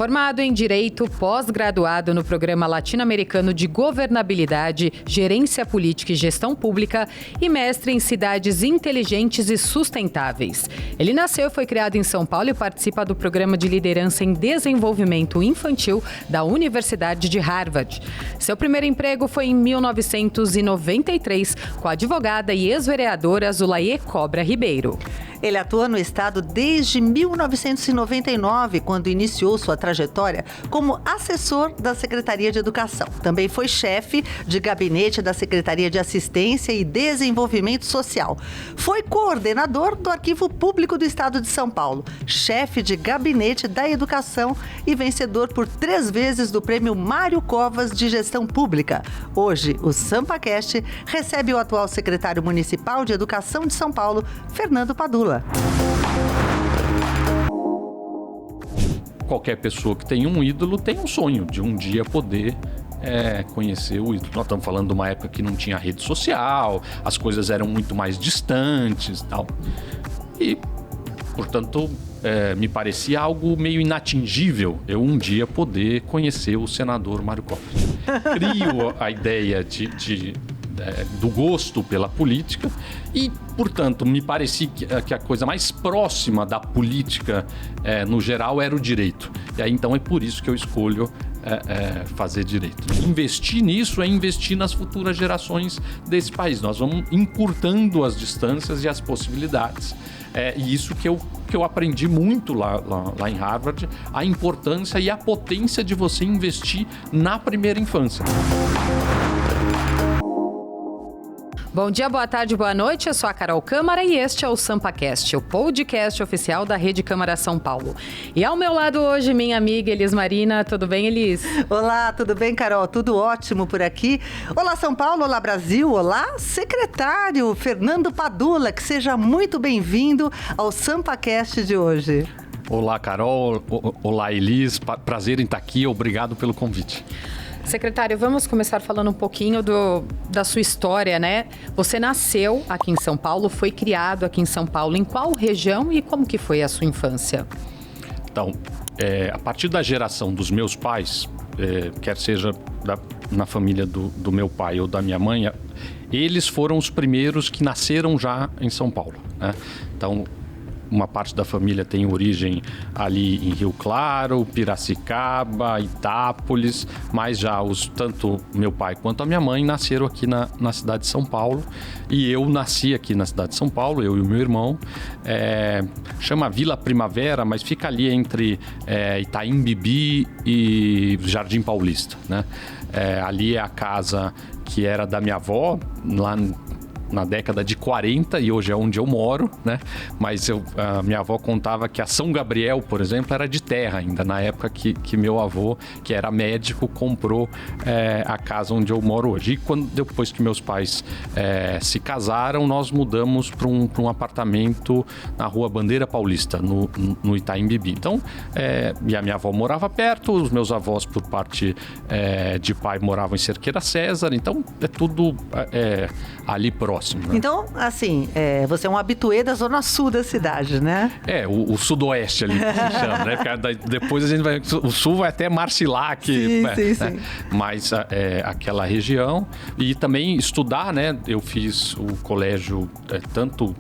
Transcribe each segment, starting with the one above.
Formado em Direito, pós-graduado no Programa Latino-Americano de Governabilidade, Gerência Política e Gestão Pública e mestre em Cidades Inteligentes e Sustentáveis. Ele nasceu e foi criado em São Paulo e participa do Programa de Liderança em Desenvolvimento Infantil da Universidade de Harvard. Seu primeiro emprego foi em 1993 com a advogada e ex-vereadora Zulaye Cobra Ribeiro. Ele atua no Estado desde 1999, quando iniciou sua trajetória como assessor da Secretaria de Educação. Também foi chefe de gabinete da Secretaria de Assistência e Desenvolvimento Social. Foi coordenador do Arquivo Público do Estado de São Paulo, chefe de gabinete da Educação e vencedor por 3 vezes do Prêmio Mário Covas de Gestão Pública. Hoje, o SampaCast recebe o atual secretário municipal de Educação de São Paulo, Fernando Padula. Qualquer pessoa que tem um ídolo tem um sonho de um dia poder conhecer o ídolo. Nós estamos falando de uma época que não tinha rede social, as coisas eram muito mais distantes e tal. E, portanto, me parecia algo meio inatingível eu um dia poder conhecer o senador Mário Covas. Crio a ideia do gosto pela política e, portanto, me parecia que a coisa mais próxima da política no geral era o direito. E aí, então, é por isso que eu escolho fazer direito. Investir nisso é investir nas futuras gerações desse país. Nós vamos encurtando as distâncias e as possibilidades. E isso que eu aprendi muito lá em Harvard, a importância e a potência de você investir na primeira infância. Bom dia, boa tarde, boa noite. Eu sou a Carol Câmara e este é o SampaCast, o podcast oficial da Rede Câmara São Paulo. E ao meu lado hoje, minha amiga Elis Marina. Tudo bem, Elis? Olá, tudo bem, Carol? Tudo ótimo por aqui. Olá, São Paulo. Olá, Brasil. Olá, secretário Fernando Padula. Que seja muito bem-vindo ao SampaCast de hoje. Olá, Carol. Olá, Elis. Prazer em estar aqui. Obrigado pelo convite. Secretário, vamos começar falando um pouquinho da sua história, né? Você nasceu aqui em São Paulo, foi criado aqui em São Paulo. Em qual região e como que foi a sua infância? Então, a partir da geração dos meus pais, quer seja na família do meu pai ou da minha mãe, eles foram os primeiros que nasceram já em São Paulo, né? Então, uma parte da família tem origem ali em Rio Claro, Piracicaba, Itápolis, mas já tanto meu pai quanto a minha mãe nasceram aqui na cidade de São Paulo. E eu nasci aqui na cidade de São Paulo, eu e o meu irmão. Chama Vila Primavera, mas fica ali entre Itaim Bibi e Jardim Paulista, né? Ali é a casa que era da minha avó, lá na década de 40, e hoje é onde eu moro, né? Mas a minha avó contava que a São Gabriel, por exemplo, era de terra ainda, na época que meu avô, que era médico, comprou a casa onde eu moro hoje. E depois que meus pais se casaram, nós mudamos para um apartamento na Rua Bandeira Paulista, no Itaim Bibi. Então, e a minha avó morava perto, os meus avós, por parte de pai, moravam em Cerqueira César, então é tudo ali próximo. Né? Então, assim, você é um habituê da zona sul da cidade, né? O sudoeste ali, que se chama, né? Porque depois a gente vai... O sul vai até Marcilac, sim, né? Sim. Mas aquela região. E também estudar, né? Eu fiz o colégio tanto...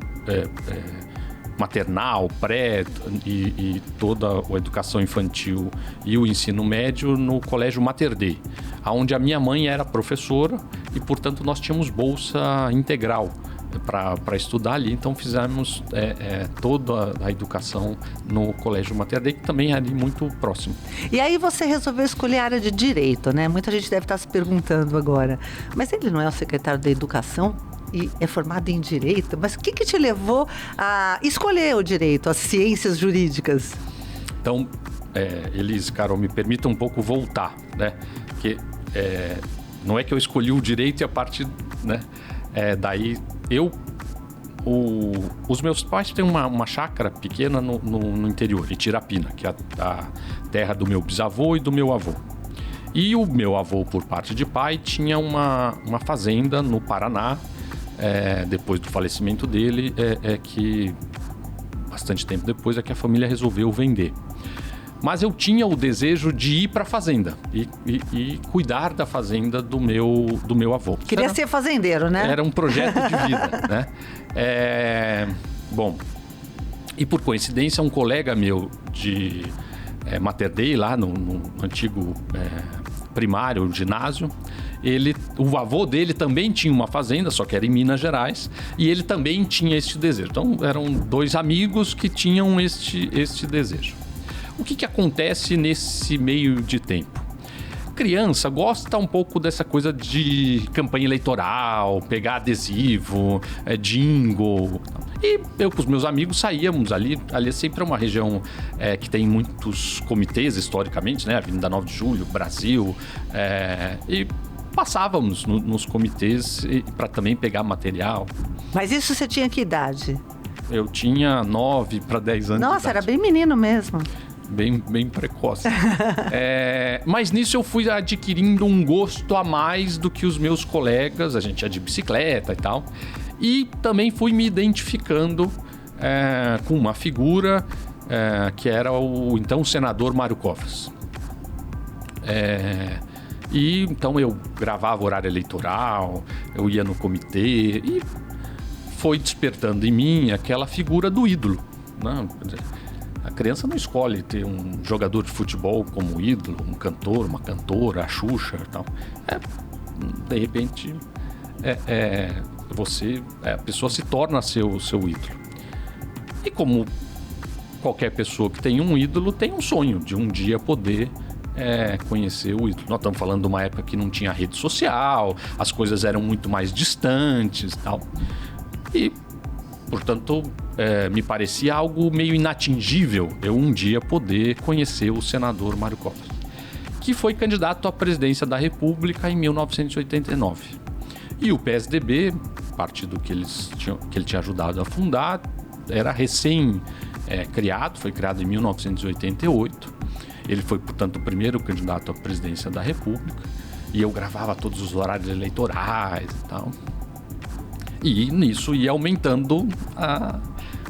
maternal, pré e toda a educação infantil e o ensino médio no Colégio Mater Dei, onde a minha mãe era professora e, portanto, nós tínhamos bolsa integral para estudar ali. Então, fizemos toda a educação no Colégio Mater Dei, que também é ali muito próximo. E aí você resolveu escolher a área de Direito, né? Muita gente deve estar se perguntando agora, mas ele não é o secretário da Educação? E é formado em Direito, mas o que te levou a escolher o Direito, as ciências jurídicas? Então, Elis, Carol, me permita um pouco voltar, né? Porque não é que eu escolhi o Direito e a partir, né? Daí, os meus pais têm uma chácara pequena no interior, em Tirapina, que é a terra do meu bisavô e do meu avô. E o meu avô, por parte de pai, tinha uma fazenda no Paraná. Depois do falecimento dele, que bastante tempo depois é que a família resolveu vender. Mas eu tinha o desejo de ir para a fazenda e cuidar da fazenda do meu avô. Queria ser fazendeiro, né? Era um projeto de vida, né? Bom, e por coincidência, um colega meu de Mater Dei, lá no antigo primário, ginásio, o avô dele também tinha uma fazenda, só que era em Minas Gerais, e ele também tinha este desejo. Então, eram 2 amigos que tinham este desejo. O que acontece nesse meio de tempo? Criança gosta um pouco dessa coisa de campanha eleitoral, pegar adesivo, jingle. E eu com os meus amigos saíamos ali é sempre uma região que tem muitos comitês historicamente, né? Avenida 9 de Julho, Brasil, e passávamos nos comitês para também pegar material. Mas isso você tinha que idade? Eu tinha 9 para 10 anos. Nossa, era bem menino mesmo. Bem precoce. Mas nisso eu fui adquirindo um gosto a mais do que os meus colegas. A gente ia de bicicleta e tal. E também fui me identificando com uma figura que era o então senador Mário Covas. E então eu gravava horário eleitoral, eu ia no comitê e foi despertando em mim aquela figura do ídolo, né? Quer dizer, a criança não escolhe ter um jogador de futebol como ídolo, um cantor, uma cantora, a Xuxa e tal. De repente, a pessoa se torna seu ídolo. E como qualquer pessoa que tem um ídolo, tem um sonho de um dia poder conhecer o ídolo. Nós estamos falando de uma época que não tinha rede social, as coisas eram muito mais distantes e tal. E, portanto, me parecia algo meio inatingível eu um dia poder conhecer o senador Mário Covas, que foi candidato à presidência da República em 1989. E o PSDB, partido que ele tinha ajudado a fundar, era recém-criado, foi criado em 1988. Ele foi, portanto, o primeiro candidato à presidência da República. E eu gravava todos os horários eleitorais e tal. E nisso ia aumentando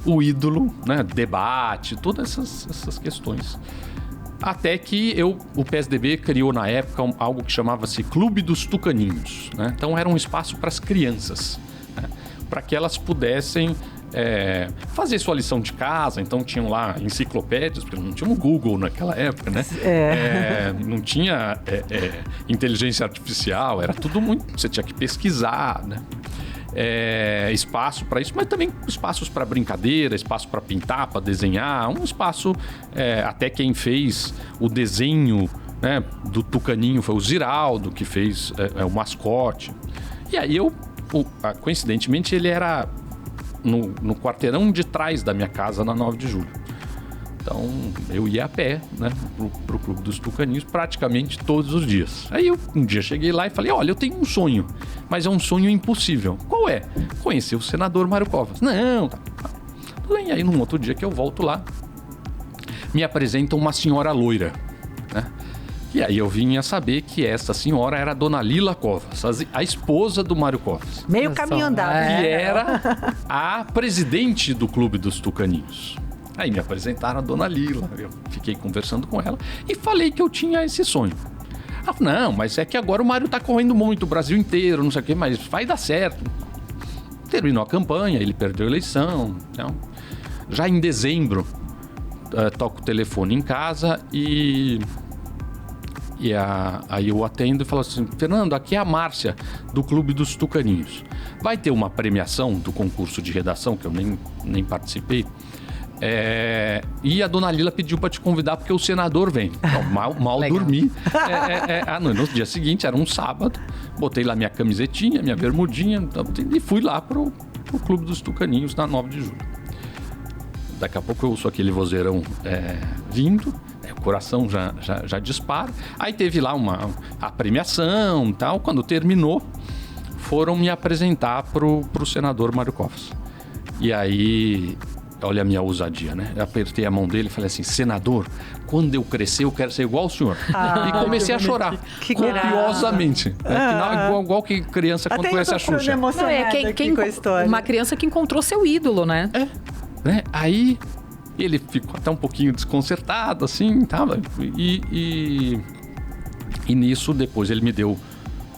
o ídolo, né? Debate, todas essas questões. Até que o PSDB criou na época algo que chamava-se Clube dos Tucaninhos, né? Então era um espaço para as crianças, né? Para que elas pudessem fazer sua lição de casa. Então tinham lá enciclopédias, porque não tinha o Google naquela época, né? Não tinha inteligência artificial, era tudo muito... Você tinha que pesquisar, né? Espaço para isso, mas também espaços para brincadeira, espaço para pintar, para desenhar, um espaço, até quem fez o desenho, né, do Tucaninho foi o Ziraldo, que fez o mascote. E aí coincidentemente, ele era no quarteirão de trás da minha casa, na 9 de Julho. Então, eu ia a pé, né, pro Clube dos Tucaninhos praticamente todos os dias. Aí um dia cheguei lá e falei, olha, eu tenho um sonho, mas é um sonho impossível. Qual é? Conhecer o senador Mário Covas. Não, tá. E aí, num outro dia que eu volto lá, me apresenta uma senhora loira, né? E aí eu vim a saber que essa senhora era a dona Lila Covas, a esposa do Mário Covas. Meio caminho andado. E era a presidente do Clube dos Tucaninhos. Aí me apresentaram a dona Lila, eu fiquei conversando com ela e falei que eu tinha esse sonho. Ela falou, não, mas é que agora o Mário tá correndo muito, o Brasil inteiro, não sei o quê, mas vai dar certo. Terminou a campanha, ele perdeu a eleição. Então, já em dezembro, toco o telefone em casa e aí eu atendo e falo assim, Fernando, aqui é a Márcia, do Clube dos Tucaninhos. Vai ter uma premiação do concurso de redação, que eu nem participei. E a dona Lila pediu para te convidar porque o senador vem. Então, mal dormi. No dia seguinte, era um sábado, botei lá minha camisetinha, minha bermudinha e fui lá pro Clube dos Tucaninhos na 9 de Julho. Daqui a pouco eu ouço aquele vozeirão vindo, o coração já dispara. Aí teve lá a premiação e tal. Quando terminou, foram me apresentar pro senador Mário Covas. E aí... Olha a minha ousadia, né? Eu apertei a mão dele e falei assim, senador, quando eu crescer eu quero ser igual ao senhor. E comecei a chorar, copiosamente. Igual que criança quando conhece a Xuxa. Uma criança que encontrou seu ídolo, né? Né? Aí Ele ficou até um pouquinho desconcertado, assim, tava. E nisso, depois ele me deu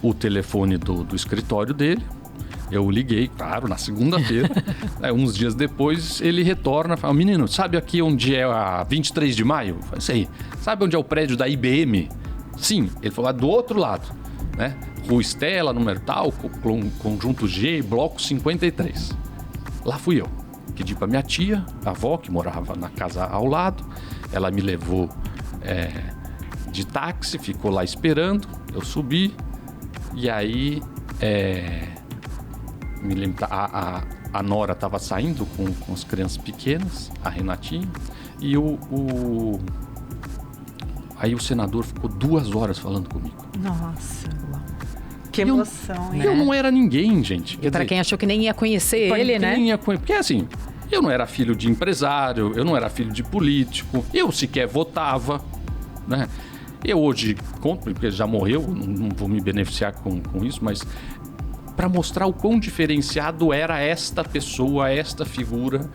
o telefone do escritório dele. Eu liguei, claro, na segunda-feira. Uns dias depois, ele retorna e fala: menino, sabe aqui onde é a 23 de maio? Eu falei: sei. Sabe onde é o prédio da IBM? Sim. Ele falou: do outro lado, né? Rua Estela, número tal, conjunto G, bloco 53. Lá fui eu. Pedi pra minha tia, a avó, que morava na casa ao lado. Ela me levou de táxi, ficou lá esperando. Eu subi. E aí... me lembro, a Nora estava saindo com as crianças pequenas, a Renatinha, e aí o senador ficou 2 horas falando comigo. Nossa, que emoção, hein? Eu não era ninguém, gente. E para quem achou que nem ia conhecer ele, né? Porque assim, eu não era filho de empresário, eu não era filho de político, eu sequer votava, né? Eu hoje conto, porque já morreu, não vou me beneficiar com isso, mas... para mostrar o quão diferenciado era esta pessoa, esta figura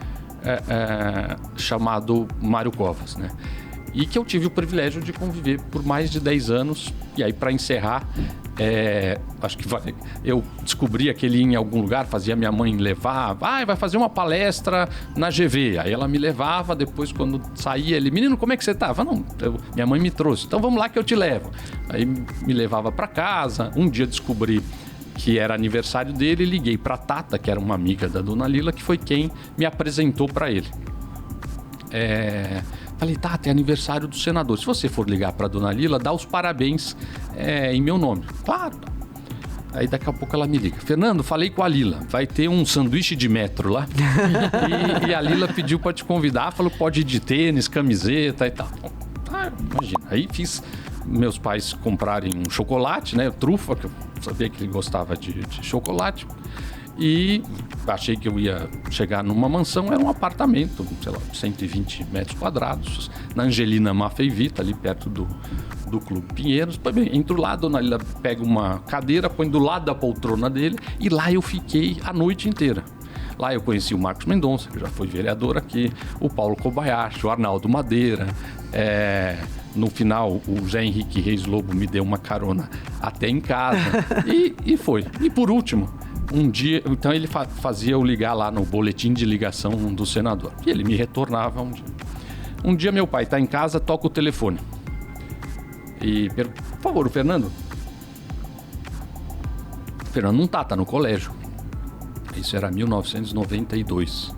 chamado Mário Covas, né? E que eu tive o privilégio de conviver por mais de 10 anos. E aí, para encerrar, acho que eu descobri que ele ia em algum lugar, fazia minha mãe levar, vai fazer uma palestra na GV. Aí ela me levava, depois quando saía, ele: menino, como é que você tá? Eu falei: não, minha mãe me trouxe, então vamos lá que eu te levo. Aí me levava para casa. Um dia descobri que era aniversário dele, liguei pra Tata, que era uma amiga da Dona Lila, que foi quem me apresentou pra ele. Falei: Tata, é aniversário do senador. Se você for ligar pra Dona Lila, dá os parabéns em meu nome. Claro. Aí daqui a pouco ela me liga: Fernando, falei com a Lila, vai ter um sanduíche de metro lá. e a Lila pediu pra te convidar, falou que pode ir de tênis, camiseta e tal. Imagina. Aí fiz meus pais comprarem um chocolate, né? Trufa, que eu sabia que ele gostava de chocolate. E achei que eu ia chegar numa mansão. Era um apartamento, sei lá, 120 metros quadrados, na Angelina Maffei Vita, ali perto do Clube Pinheiros. Pois bem, entro lá, a Dona Lila pega uma cadeira, põe do lado da poltrona dele, e lá eu fiquei a noite inteira. Lá eu conheci o Marcos Mendonça, que já foi vereador aqui, o Paulo Kobayashi, o Arnaldo Madeira. No final, o Zé Henrique Reis Lobo me deu uma carona até em casa. E foi. E por último, um dia... Então ele fazia eu ligar lá no boletim de ligação do senador. E ele me retornava um dia. Um dia meu pai está em casa, toca o telefone. E, por favor, o Fernando? O Fernando não tá no colégio. Isso era 1992.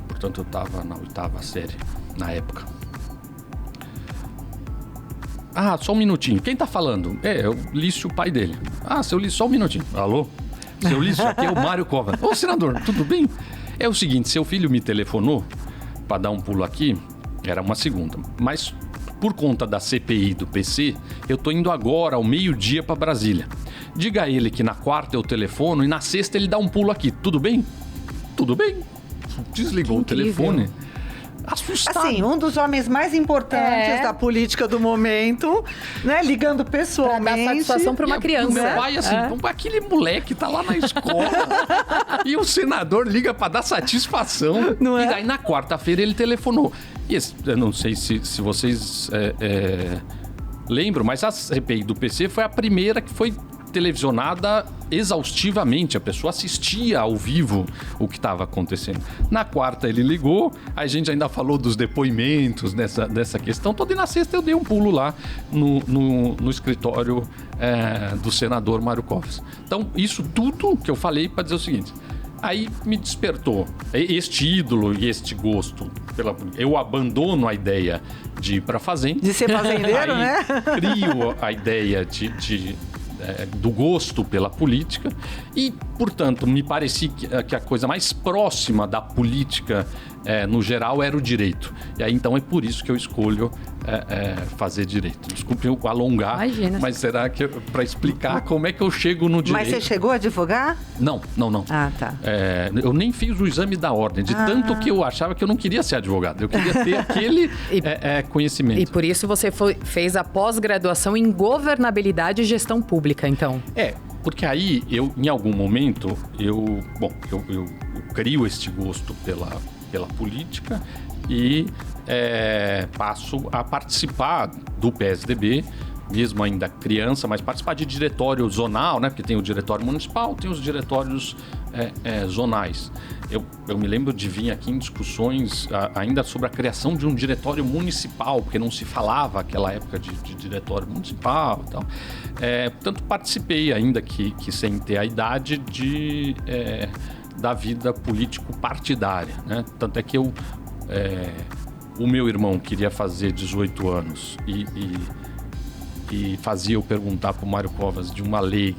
Portanto, eu estava na 8ª série na época. Só um minutinho. Quem tá falando? É o Lício, o pai dele. Seu Lício, só um minutinho. Alô? Seu Lício, aqui é o Mário Covas. Ô, senador, tudo bem? É o seguinte, seu filho me telefonou para dar um pulo aqui, era uma segunda, mas por conta da CPI do PC, eu tô indo agora ao meio-dia para Brasília. Diga a ele que na quarta eu telefono e na sexta ele dá um pulo aqui, tudo bem? Tudo bem. Desligou o telefone. Assustado. Assim, um dos homens mais importantes da política do momento, né? Ligando pessoalmente. Pra dar satisfação pra uma criança. O meu pai, assim, aquele moleque tá lá na escola e o senador liga pra dar satisfação. Não é? E daí na quarta-feira ele telefonou. E eu não sei se vocês lembram, mas a CPI do PC foi a primeira que foi televisionada exaustivamente, a pessoa assistia ao vivo o que estava acontecendo. Na quarta ele ligou, a gente ainda falou dos depoimentos dessa questão toda, e na sexta eu dei um pulo lá no escritório do senador Mário Covas. Então, isso tudo que eu falei para dizer o seguinte: aí me despertou este ídolo e este gosto. Eu abandono a ideia de ir para fazenda. De ser fazendeiro, aí, né? Crio a ideia do gosto pela política e, portanto, me parecia que a coisa mais próxima da política no geral era o direito. E aí, então, é por isso que eu escolho fazer direito. Desculpe eu alongar, Imagina. Mas será que para explicar como é que eu chego no direito? Mas você chegou a advogar? Não. Ah, tá. Eu nem fiz o exame da ordem, de tanto que eu achava que eu não queria ser advogado. Eu queria ter aquele conhecimento. E por isso você fez a pós-graduação em governabilidade e gestão pública, então? Porque aí, em algum momento, eu crio este gosto pela política e passo a participar do PSDB, mesmo ainda criança, mas participar de diretório zonal, né? Porque tem o diretório municipal, tem os diretórios zonais. Eu me lembro de vir aqui em discussões ainda sobre a criação de um diretório municipal, porque não se falava naquela época de diretório municipal e tal. Portanto, participei, ainda que sem ter a idade, da vida político-partidária, né? Tanto é que o meu irmão queria fazer 18 anos e fazia eu perguntar para o Mário Covas de uma lei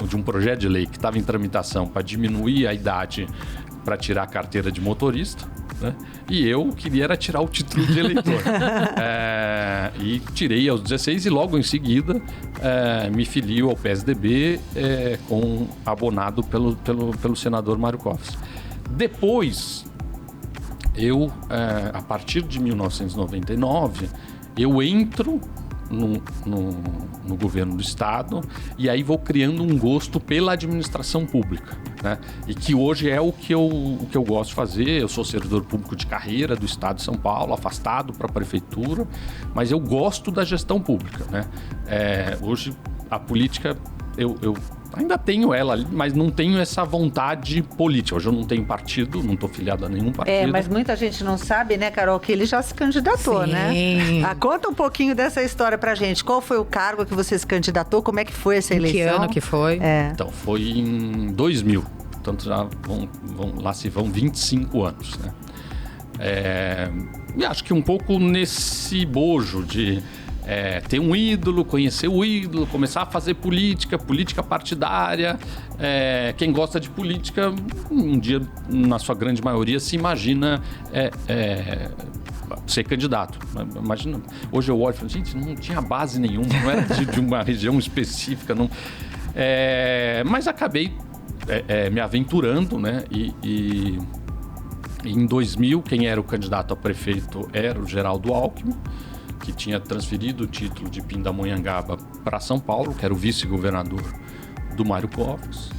de um projeto de lei que estava em tramitação para diminuir a idade para tirar a carteira de motorista, né? E eu queria era tirar o título de eleitor. E tirei aos 16 e logo em seguida me filio ao PSDB abonado pelo senador Mário Covas. Depois, a partir de 1999, eu entro no governo do estado e aí vou criando um gosto pela administração pública, né? E que hoje é o que eu gosto de fazer. Eu sou servidor público de carreira do estado de São Paulo, afastado para a prefeitura, mas eu gosto da gestão pública, né? Hoje a política eu ainda tenho ela ali, mas não tenho essa vontade política. Hoje eu não tenho partido, não estou filiado a nenhum partido. Mas muita gente não sabe, né, Carol, que ele já se candidatou, Sim. né? Conta um pouquinho dessa história pra gente. Qual foi o cargo que você se candidatou? Como é que foi essa eleição? Que ano que foi? Então, foi em 2000. Portanto, já lá se vão 25 anos, né? E acho que um pouco nesse bojo de ter um ídolo, conhecer o ídolo, começar a fazer política partidária. Quem gosta de política, um dia, na sua grande maioria, se imagina ser candidato. Imagina, hoje eu olho e falo, gente, não tinha base nenhuma, não era de uma região específica. Não. Mas acabei me aventurando, né? E em 2000, quem era o candidato a prefeito era o Geraldo Alckmin, que tinha transferido o título de Pindamonhangaba para São Paulo, que era o vice-governador do Mário Covas.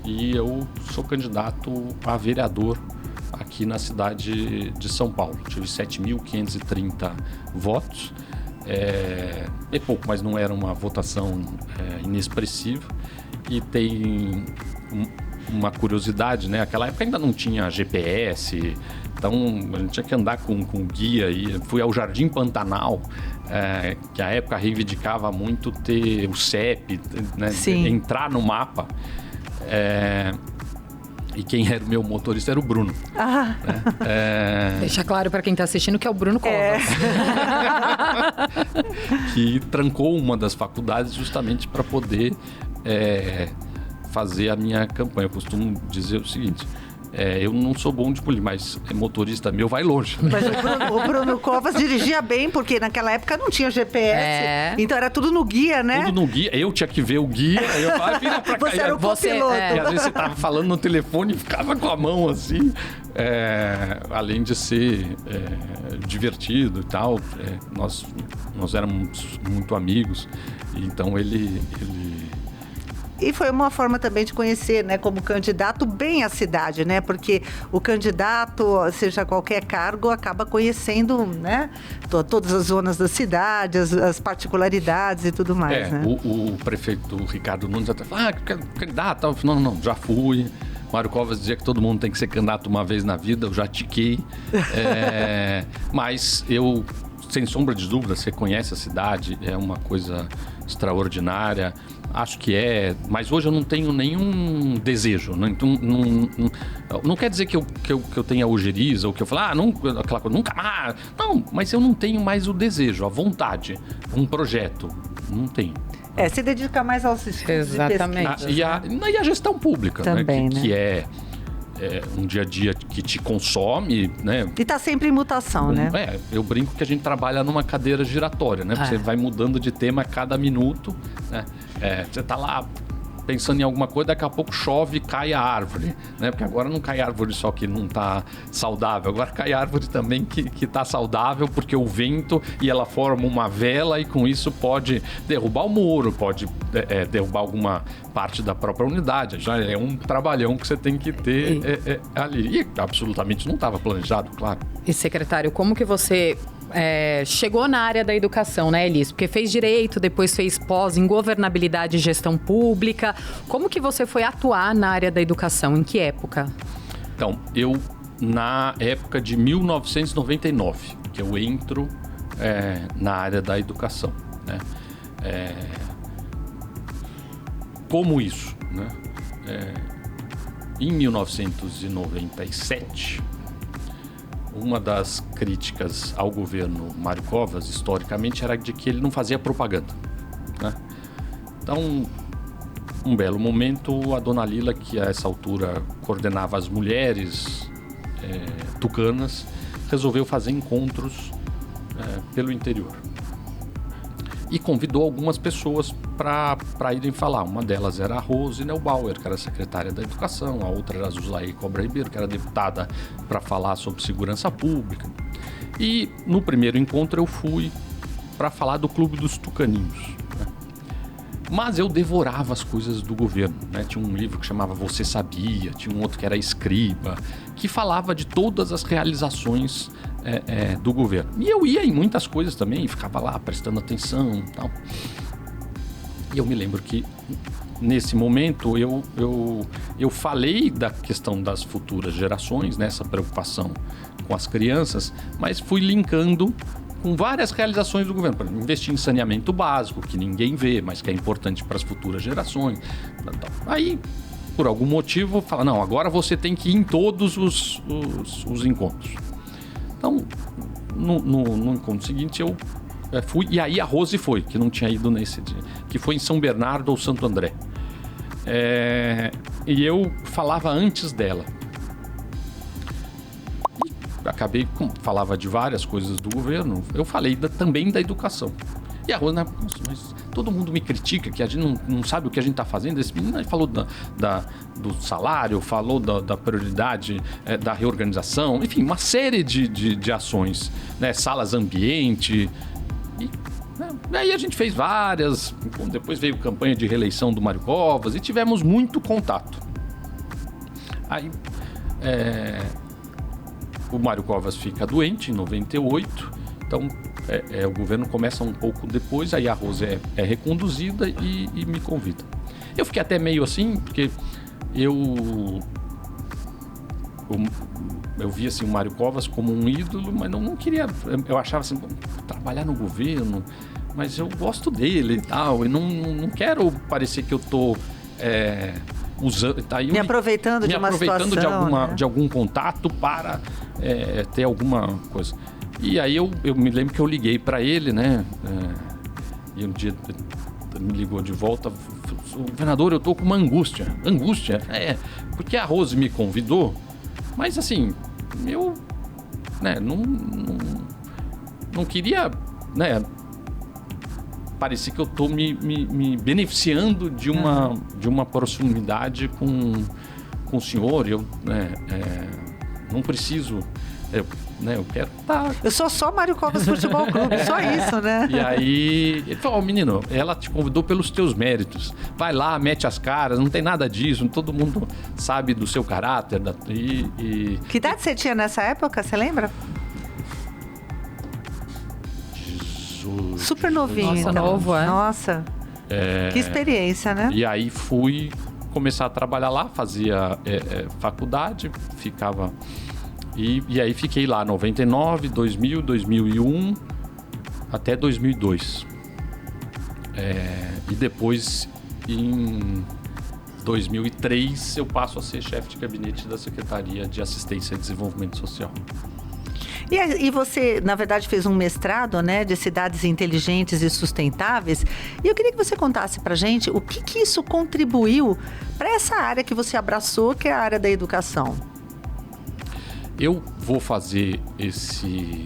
E eu sou candidato a vereador aqui na cidade de São Paulo. Tive 7.530 votos. É pouco, mas não era uma votação inexpressiva. E tem uma curiosidade, né? Naquela época ainda não tinha GPS, então a gente tinha que andar com guia. E fui ao Jardim Pantanal, que à época reivindicava muito ter o CEP, né? Entrar no mapa. E quem era o meu motorista era o Bruno. Deixa claro para quem está assistindo que é o Bruno Covas. Que trancou uma das faculdades justamente para poder fazer a minha campanha. Eu costumo dizer o seguinte: eu não sou bom de política, mas motorista meu vai longe. Mas o Bruno Covas dirigia bem, porque naquela época não tinha GPS. Então era tudo no guia, né? Tudo no guia. Eu tinha que ver o guia. Aí eu falava, vira pra cá. Você era o copiloto. E às vezes você tava falando no telefone e ficava com a mão assim. Além de ser divertido e tal, nós éramos muito amigos. Então ele... E foi uma forma também de conhecer, né, como candidato, bem a cidade, né? Porque o candidato, seja qualquer cargo, acaba conhecendo, né, todas as zonas da cidade, as particularidades e tudo mais, né? O prefeito Ricardo Nunes até falou, candidato, não, já fui. Mário Covas dizia que todo mundo tem que ser candidato uma vez na vida, eu já tiquei. Mas eu, sem sombra de dúvida, você conhece a cidade, é uma coisa extraordinária. Acho que mas hoje eu não tenho nenhum desejo. Não quer dizer que eu tenha ojeriza ou que eu falo, aquela coisa, nunca mais. Não, mas eu não tenho mais o desejo, a vontade, um projeto. Não tenho. Se dedica mais aos estudos. Exatamente. E a gestão pública, também, né? Que é um dia a dia que te consome, né? E tá sempre em mutação, né? Eu brinco que a gente trabalha numa cadeira giratória, né? Você vai mudando de tema a cada minuto, né? Você tá lá pensando em alguma coisa, daqui a pouco chove e cai a árvore, né? Porque agora não cai árvore só que não está saudável, agora cai árvore também que está saudável, porque o vento e ela forma uma vela e com isso pode derrubar o muro, pode derrubar alguma parte da própria unidade. Já é um trabalhão que você tem que ter ali. E absolutamente não estava planejado, claro. E, secretário, como que você chegou na área da educação, né, Elis? Porque fez direito, depois fez pós em governabilidade e gestão pública. Como que você foi atuar na área da educação? Em que época? Então, eu, na época de 1999, que eu entro na área da educação, né? Como isso, né? Em 1997... uma das críticas ao governo Mário Covas, historicamente, era de que ele não fazia propaganda, né? Então, um belo momento, a dona Lila, que a essa altura coordenava as mulheres tucanas, resolveu fazer encontros pelo interior. E convidou algumas pessoas para irem falar. Uma delas era a Rose Neubauer, que era secretária da Educação. A outra era a Zulaí Cobra Ribeiro, que era deputada para falar sobre segurança pública. E no primeiro encontro eu fui para falar do Clube dos Tucaninhos, né? Mas eu devorava as coisas do governo, né? Tinha um livro que chamava Você Sabia, tinha um outro que era Escriba, que falava de todas as realizações do governo. E eu ia em muitas coisas também, ficava lá prestando atenção e tal. E eu me lembro que nesse momento eu falei da questão das futuras gerações, nessa preocupação com as crianças, mas fui linkando com várias realizações do governo. Por exemplo, investir em saneamento básico, que ninguém vê, mas que é importante para as futuras gerações. Aí, por algum motivo, fala, não, agora você tem que ir em todos os encontros. Então, no encontro seguinte, eu fui, e aí a Rose foi, que não tinha ido nesse dia, que foi em São Bernardo ou Santo André. E eu falava antes dela. E acabei, falava de várias coisas do governo, eu falei também da educação. E a Rose, mas todo mundo me critica, que a gente não sabe o que a gente está fazendo. Esse menino aí falou do salário, falou da prioridade da reorganização, enfim, uma série de ações, né? Salas ambiente. E aí a gente fez várias, depois veio campanha de reeleição do Mário Covas e tivemos muito contato. Aí o Mário Covas fica doente em 98, então o governo começa um pouco depois, aí a Rose é reconduzida e me convida. Eu fiquei até meio assim, porque eu via assim, o Mário Covas como um ídolo, mas não queria. Eu achava assim, trabalhar no governo, mas eu gosto dele e tal, e não quero parecer que eu tô usando. Tá, me aproveitando de uma situação, de algum contato para ter alguma coisa. E aí eu me lembro que eu liguei para ele, né? E um dia me ligou de volta, governador, eu tô com uma angústia. Angústia? Porque a Rose me convidou, mas assim, eu não queria, né, parecer que eu tô me beneficiando de uma proximidade com o senhor. Eu não preciso... Eu quero estar... Eu sou só Mário Covas Futebol Clube, só isso, né? E aí, ele falou, menino, ela te convidou pelos teus méritos. Vai lá, mete as caras, não tem nada disso, todo mundo sabe do seu caráter. Que idade você tinha nessa época, você lembra? Super novinho. Nossa, novo, Nossa, que experiência, né? E aí fui começar a trabalhar lá, fazia faculdade, ficava... E aí fiquei lá 99, 2000, 2001 até 2002. E depois, em 2003, eu passo a ser chefe de gabinete da Secretaria de Assistência e Desenvolvimento Social. E você, na verdade, fez um mestrado, né, de cidades inteligentes e sustentáveis. E eu queria que você contasse pra gente o que isso contribuiu para essa área que você abraçou, que é a área da educação. Eu vou fazer esse...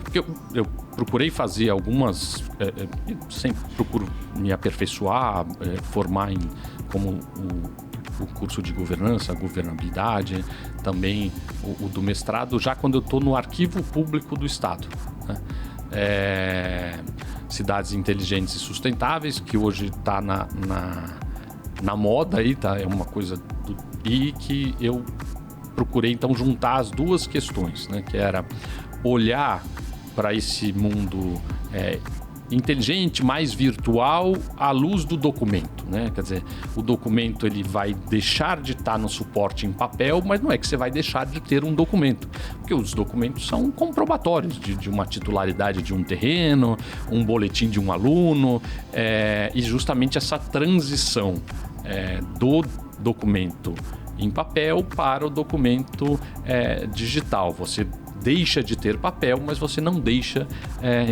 Porque eu procurei fazer algumas... sempre procuro me aperfeiçoar, formar como o curso de governança, governabilidade, também o do mestrado, já quando eu estou no Arquivo Público do Estado, né? Cidades inteligentes e sustentáveis, que hoje está na moda aí, tá? É uma coisa e que eu procurei então juntar as duas questões, né? Que era olhar para esse mundo inteligente, mais virtual, à luz do documento, né? Quer dizer, o documento ele vai deixar de estar no suporte em papel, mas não é que você vai deixar de ter um documento, porque os documentos são comprobatórios de uma titularidade de um terreno, um boletim de um aluno, e justamente essa transição do documento em papel para o documento digital. Você deixa de ter papel, mas você não deixa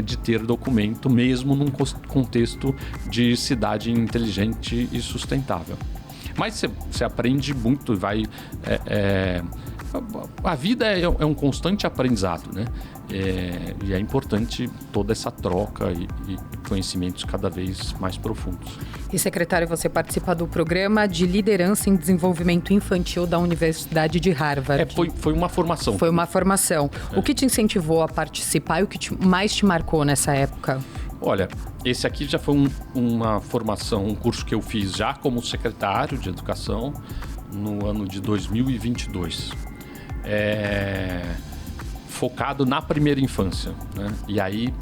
de ter documento, mesmo num contexto de cidade inteligente e sustentável. Mas você aprende muito e vai... a vida é um constante aprendizado, né? E é importante toda essa troca e conhecimentos cada vez mais profundos. E, secretário, você participa do Programa de Liderança em Desenvolvimento Infantil da Universidade de Harvard. Foi uma formação. Foi uma formação. O que te incentivou a participar e o que mais te marcou nessa época? Olha, esse aqui já foi uma formação, um curso que eu fiz já como secretário de Educação no ano de 2022. Focado na primeira infância, né? E aí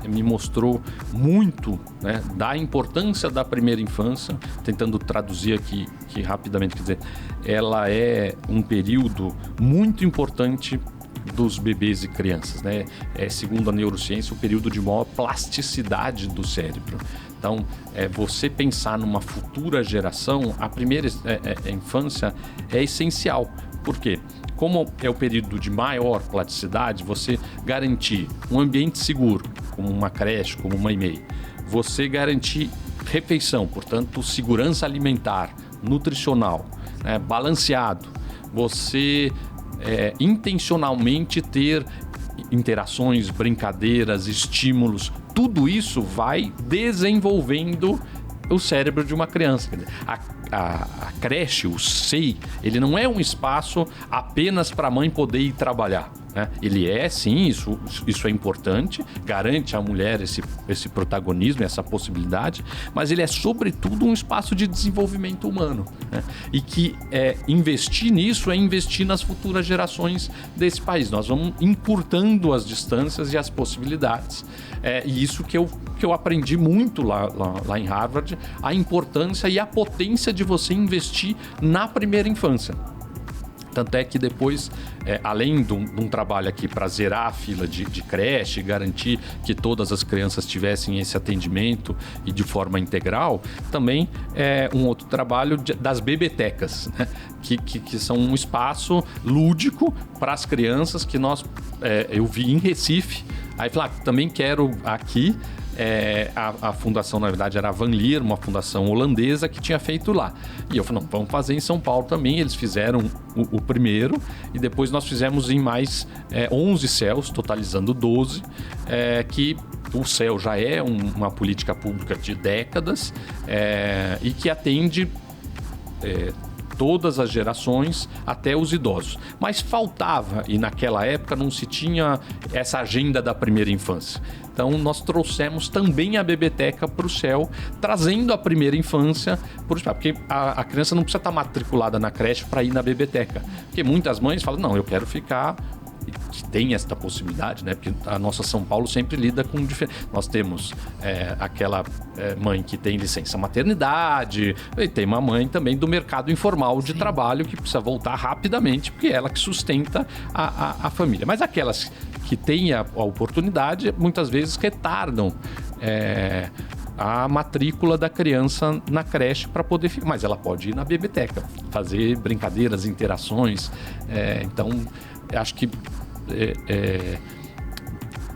me mostrou muito, né, da importância da primeira infância, tentando traduzir aqui rapidamente, quer dizer, ela é um período muito importante dos bebês e crianças, né? Segundo a neurociência, o período de maior plasticidade do cérebro. Então, você pensar numa futura geração, a primeira infância é essencial. Por quê? Como é o período de maior plasticidade, você garantir um ambiente seguro, como uma creche, como uma EMEI, você garantir refeição, portanto, segurança alimentar, nutricional, balanceado, você intencionalmente ter interações, brincadeiras, estímulos, tudo isso vai desenvolvendo o cérebro de uma criança. A creche, o SEI, ele não é um espaço apenas para a mãe poder ir trabalhar, né? Ele sim, isso é importante, garante à mulher esse protagonismo, essa possibilidade, mas ele é sobretudo um espaço de desenvolvimento humano, né? E que investir nisso é investir nas futuras gerações desse país. Nós vamos encurtando as distâncias e as possibilidades. E isso que eu aprendi muito lá em Harvard, a importância e a potência de você investir na primeira infância. Tanto é que depois, além de um trabalho aqui para zerar a fila de creche, garantir que todas as crianças tivessem esse atendimento e de forma integral, também um outro trabalho das bebetecas, né? Que são um espaço lúdico para as crianças que eu vi em Recife. Aí falei, também quero aqui. A fundação, na verdade, era a Van Leer, uma fundação holandesa que tinha feito lá. E eu falei, não, vamos fazer em São Paulo também. Eles fizeram o primeiro e depois nós fizemos em mais 11 CELs, totalizando 12, que o CEL já é uma política pública de décadas e que atende todas as gerações até os idosos. Mas faltava, e naquela época não se tinha essa agenda da primeira infância. Então nós trouxemos também a bebeteca para o CEL, trazendo a primeira infância porque a criança não precisa estar matriculada na creche para ir na bebeteca. Porque muitas mães falam, não, eu quero ficar... que tem esta possibilidade, né? Porque a nossa São Paulo sempre lida com nós temos aquela mãe que tem licença maternidade e tem uma mãe também do mercado informal de trabalho que precisa voltar rapidamente porque é ela que sustenta a família. Mas aquelas que têm a oportunidade muitas vezes retardam a matrícula da criança na creche para poder ficar, mas ela pode ir na bebeteca, fazer brincadeiras, interações, então acho que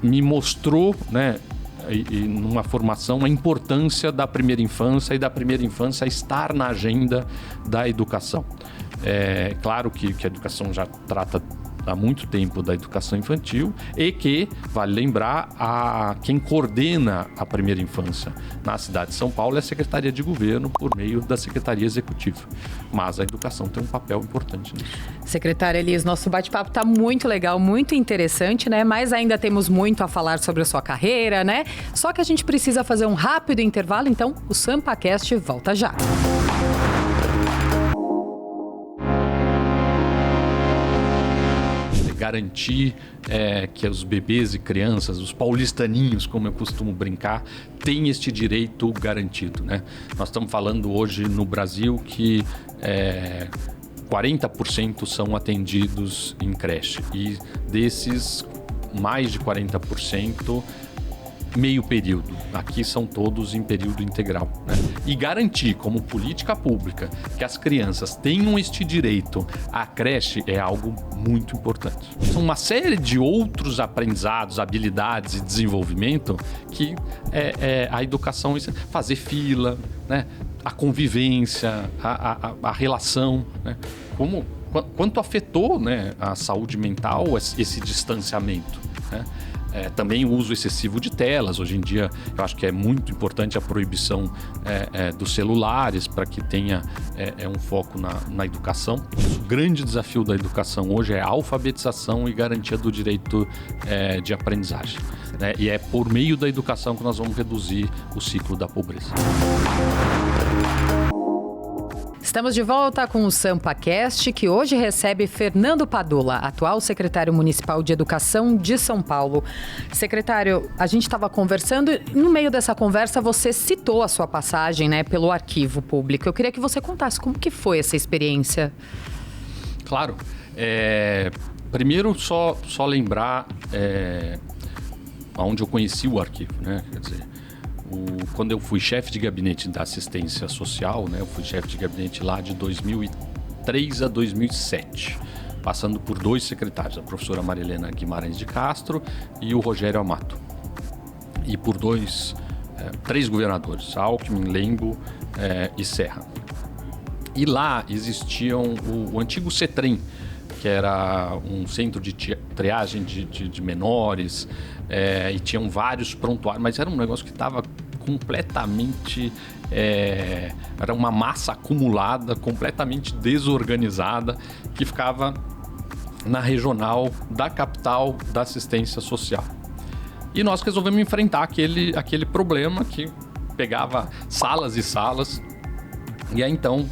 me mostrou, né, e numa formação, a importância da primeira infância e da primeira infância estar na agenda da educação. Claro que a educação já trata há muito tempo da educação infantil e que, vale lembrar, quem coordena a primeira infância na cidade de São Paulo é a Secretaria de Governo por meio da Secretaria Executiva. Mas a educação tem um papel importante nisso. Secretária Elis, nosso bate-papo está muito legal, muito interessante, né? Mas ainda temos muito a falar sobre a sua carreira, né? Só que a gente precisa fazer um rápido intervalo, então o SampaCast volta já. Garantir que os bebês e crianças, os paulistaninhos, como eu costumo brincar, têm este direito garantido, né? Nós estamos falando hoje no Brasil que 40% são atendidos em creche e desses mais de 40% meio período. Aqui são todos em período integral, né? E garantir como política pública que as crianças tenham este direito à creche é algo muito importante. São uma série de outros aprendizados, habilidades e desenvolvimento que a educação, fazer fila, né? A convivência, a relação, né? Quanto afetou, né, a saúde mental esse distanciamento, né? Também o uso excessivo de telas. Hoje em dia, eu acho que é muito importante a proibição dos celulares para que tenha um foco na educação. O grande desafio da educação hoje é a alfabetização e garantia do direito de aprendizagem, né? E é por meio da educação que nós vamos reduzir o ciclo da pobreza. Estamos de volta com o SampaCast, que hoje recebe Fernando Padula, atual secretário municipal de Educação de São Paulo. Secretário, a gente estava conversando e no meio dessa conversa você citou a sua passagem, né, pelo arquivo público. Eu queria que você contasse como que foi essa experiência. Claro. Primeiro, só lembrar onde eu conheci o arquivo, né? Quer dizer, quando eu fui chefe de gabinete da assistência social, né, eu fui chefe de gabinete lá de 2003 a 2007, passando por dois secretários, a professora Marilena Guimarães de Castro e o Rogério Amato. E por três governadores, Alckmin, Lembo e Serra. E lá existiam o antigo CETREM, que era um centro de triagem de menores, e tinham vários prontuários, mas era um negócio que estava completamente... era uma massa acumulada, completamente desorganizada, que ficava na regional da capital da assistência social. E nós resolvemos enfrentar aquele problema que pegava salas e salas. E aí, então,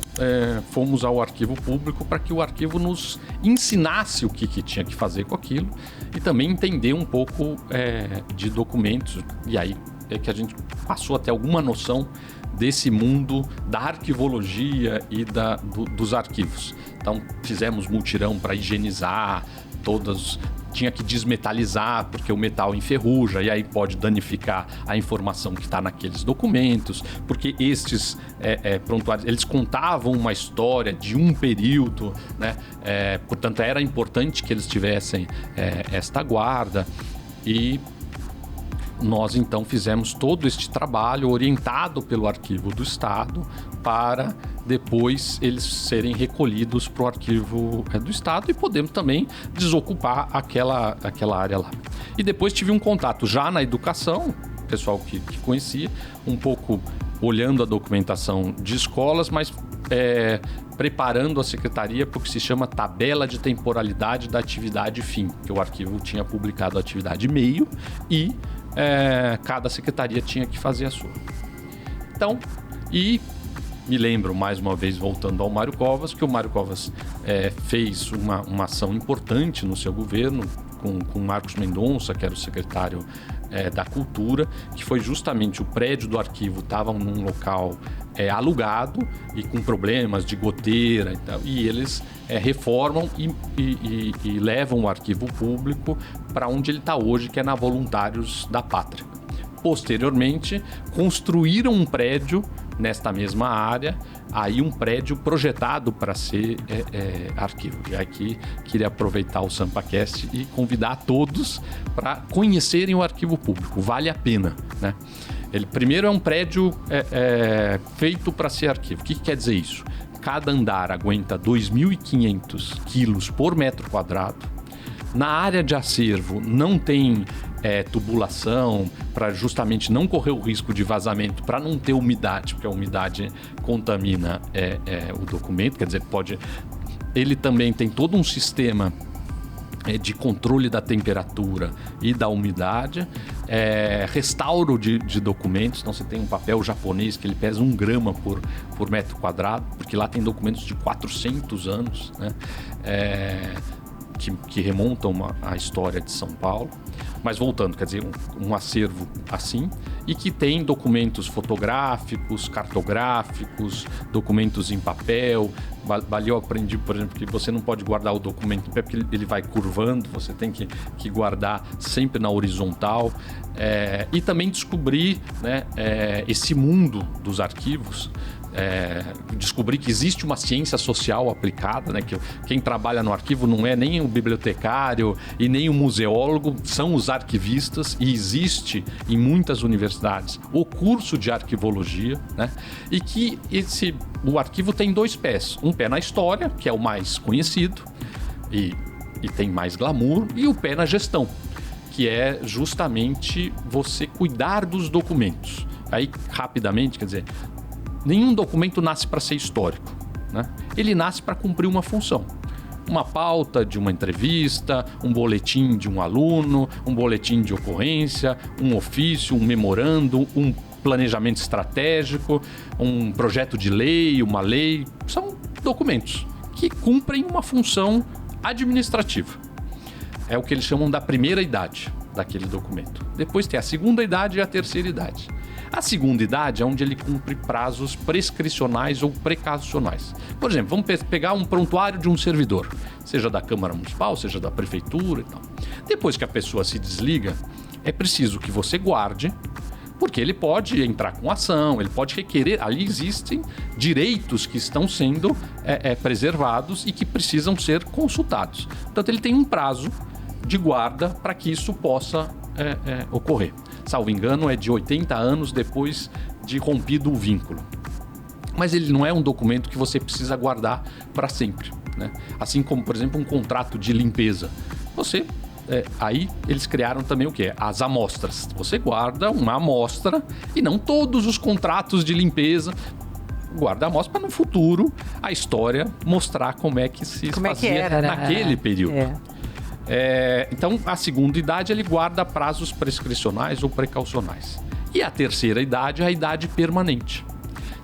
fomos ao arquivo público para que o arquivo nos ensinasse o que tinha que fazer com aquilo e também entender um pouco de documentos. E aí é que a gente passou a ter alguma noção desse mundo da arquivologia e dos arquivos. Então, fizemos mutirão para higienizar todas... Tinha que desmetalizar, porque o metal enferruja e aí pode danificar a informação que está naqueles documentos, porque estes prontuários, eles contavam uma história de um período, né? Portanto, era importante que eles tivessem esta guarda. E nós, então, fizemos todo este trabalho orientado pelo Arquivo do Estado para depois eles serem recolhidos para o Arquivo do Estado e podemos também desocupar aquela área lá. E depois tive um contato já na educação, pessoal que conhecia, um pouco olhando a documentação de escolas, mas preparando a secretaria para o que se chama tabela de temporalidade da atividade fim, que o arquivo tinha publicado a atividade meio e cada secretaria tinha que fazer a sua. Então, e me lembro, mais uma vez, voltando ao Mário Covas, que o Mário Covas fez uma ação importante no seu governo com Marcos Mendonça, que era o secretário da Cultura, que foi justamente o prédio do arquivo estava num local alugado e com problemas de goteira e tal, e eles reformam e levam o arquivo público para onde ele está hoje, que é na Voluntários da Pátria. Posteriormente, construíram um prédio nesta mesma área, aí um prédio projetado para ser arquivo. E aqui queria aproveitar o SampaCast e convidar a todos para conhecerem o arquivo público. Vale a pena, né? Ele primeiro é um prédio feito para ser arquivo. O que quer dizer isso? Cada andar aguenta 2.500 quilos por metro quadrado. Na área de acervo não tem tubulação, para justamente não correr o risco de vazamento, para não ter umidade, porque a umidade contamina o documento, quer dizer, ele também tem todo um sistema de controle da temperatura e da umidade, restauro de documentos. Então você tem um papel japonês que ele pesa 1 grama por metro quadrado, porque lá tem documentos de 400 anos, né? Que remontam a história de São Paulo. Mas voltando, quer dizer, um acervo assim, e que tem documentos fotográficos, cartográficos, documentos em papel. Ali eu aprendi, por exemplo, que você não pode guardar o documento em pé, porque ele vai curvando, você tem que guardar sempre na horizontal. E também descobrir, né, esse mundo dos arquivos. Descobrir que existe uma ciência social aplicada, né? Que quem trabalha no arquivo não é nem o bibliotecário e nem o museólogo, são os arquivistas, e existe em muitas universidades o curso de arquivologia, né? E que o arquivo tem 2 pés, um pé na história, que é o mais conhecido e tem mais glamour, e o pé na gestão, que é justamente você cuidar dos documentos. Aí, rapidamente, quer dizer, nenhum documento nasce para ser histórico, né? Ele nasce para cumprir uma função. Uma pauta de uma entrevista, um boletim de um aluno, um boletim de ocorrência, um ofício, um memorando, um planejamento estratégico, um projeto de lei, uma lei. São documentos que cumprem uma função administrativa. É o que eles chamam da primeira idade daquele documento. Depois tem a segunda idade e a terceira idade. A segunda idade é onde ele cumpre prazos prescricionais ou precaucionais. Por exemplo, vamos pegar um prontuário de um servidor, seja da Câmara Municipal, seja da Prefeitura e tal. Depois que a pessoa se desliga, é preciso que você guarde, porque ele pode entrar com ação, ele pode requerer. Ali existem direitos que estão sendo preservados e que precisam ser consultados. Portanto, ele tem um prazo de guarda para que isso possa ocorrer. Salvo engano, é de 80 anos depois de rompido o vínculo. Mas ele não é um documento que você precisa guardar para sempre, né? Assim como, por exemplo, um contrato de limpeza. Aí eles criaram também o quê? As amostras. Você guarda uma amostra, e não todos os contratos de limpeza. Guarda a amostra para no futuro a história mostrar como é que se fazia naquele período. Então, a segunda idade ele guarda prazos prescricionais ou precaucionais. E a terceira idade é a idade permanente.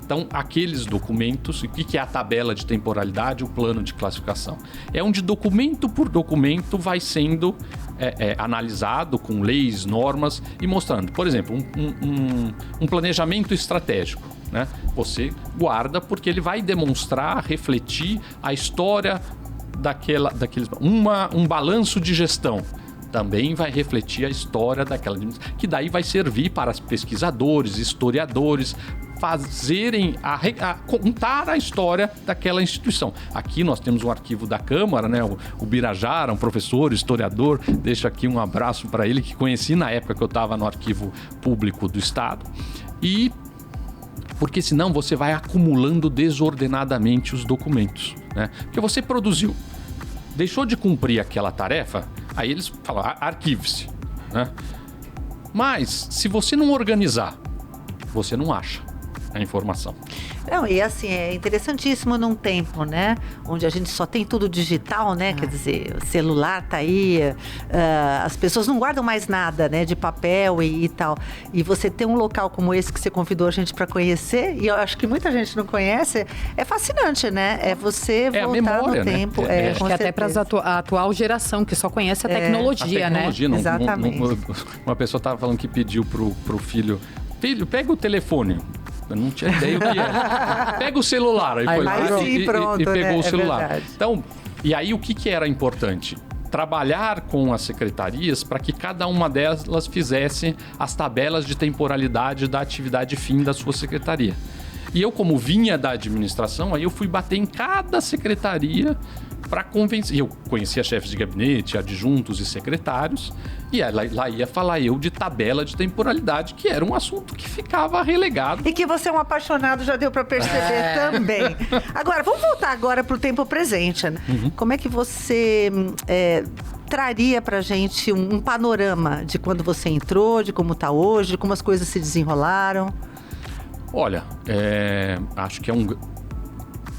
Então, aqueles documentos, o que é a tabela de temporalidade, o plano de classificação? É onde documento por documento vai sendo analisado com leis, normas e mostrando. Por exemplo, um planejamento estratégico, né? Você guarda porque ele vai demonstrar, refletir a história daqueles. Um balanço de gestão também vai refletir a história daquela, que daí vai servir para pesquisadores, historiadores fazerem contar a história daquela instituição. Aqui nós temos um arquivo da Câmara, né? O Birajara, um professor, historiador, deixo aqui um abraço para ele, que conheci na época que eu estava no Arquivo Público do Estado. E porque senão você vai acumulando desordenadamente os documentos, né? Porque você produziu, deixou de cumprir aquela tarefa, aí eles falam, arquive-se, né? Mas se você não organizar, você não acha a informação. Não, e assim, é interessantíssimo num tempo, né? Onde a gente só tem tudo digital, né? Quer dizer, o celular tá aí, as pessoas não guardam mais nada, né? De papel e tal. E você ter um local como esse que você convidou a gente para conhecer, e eu acho que muita gente não conhece, é fascinante, né? É você voltar memória, no tempo. Né? Acho que até para a atual geração, que só conhece a tecnologia, né? Exatamente. Uma pessoa estava falando que pediu pro filho, pega o telefone. Eu não tinha ideia o que era. Pega o celular. Aí foi lá e pegou o celular. Então, e aí o que era importante? Trabalhar com as secretarias para que cada uma delas fizesse as tabelas de temporalidade da atividade fim da sua secretaria. E eu, como vinha da administração, aí eu fui bater em cada secretaria para convencer. Eu conhecia chefes de gabinete, adjuntos e secretários, e lá ia falar eu de tabela de temporalidade, que era um assunto que ficava relegado. E que você é um apaixonado, já deu para perceber também. Agora, vamos voltar agora para o tempo presente, né? Como é que você traria pra gente um panorama de quando você entrou, de como tá hoje, de como as coisas se desenrolaram? Olha, acho que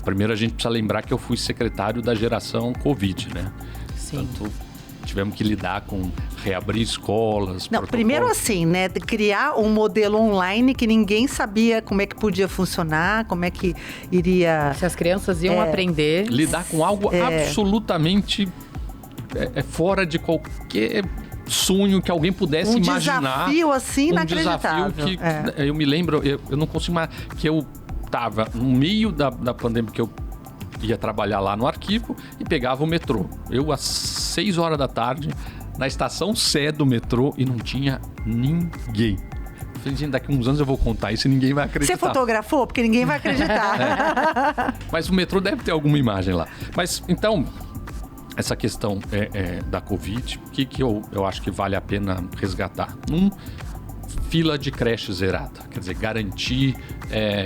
primeiro a gente precisa lembrar que eu fui secretário da geração Covid, né? Sim. Portanto, tivemos que lidar com reabrir escolas. Não, primeiro assim, né? Criar um modelo online que ninguém sabia como é que podia funcionar, como é que iria... Se as crianças iam aprender. Lidar com algo absolutamente fora de qualquer sonho que alguém pudesse imaginar. Um desafio assim inacreditável. Desafio que eu me lembro, eu não consigo mais, que eu estava no meio da pandemia, que eu ia trabalhar lá no arquivo e pegava o metrô. Eu, às 6 horas da tarde, na estação Sé do metrô, e não tinha ninguém. Eu falei, gente, daqui a uns anos eu vou contar isso e ninguém vai acreditar. Você fotografou? Porque ninguém vai acreditar. Mas o metrô deve ter alguma imagem lá. Mas, então, essa questão da Covid, o que eu acho que vale a pena resgatar? Fila de creche zerada. Quer dizer, garantir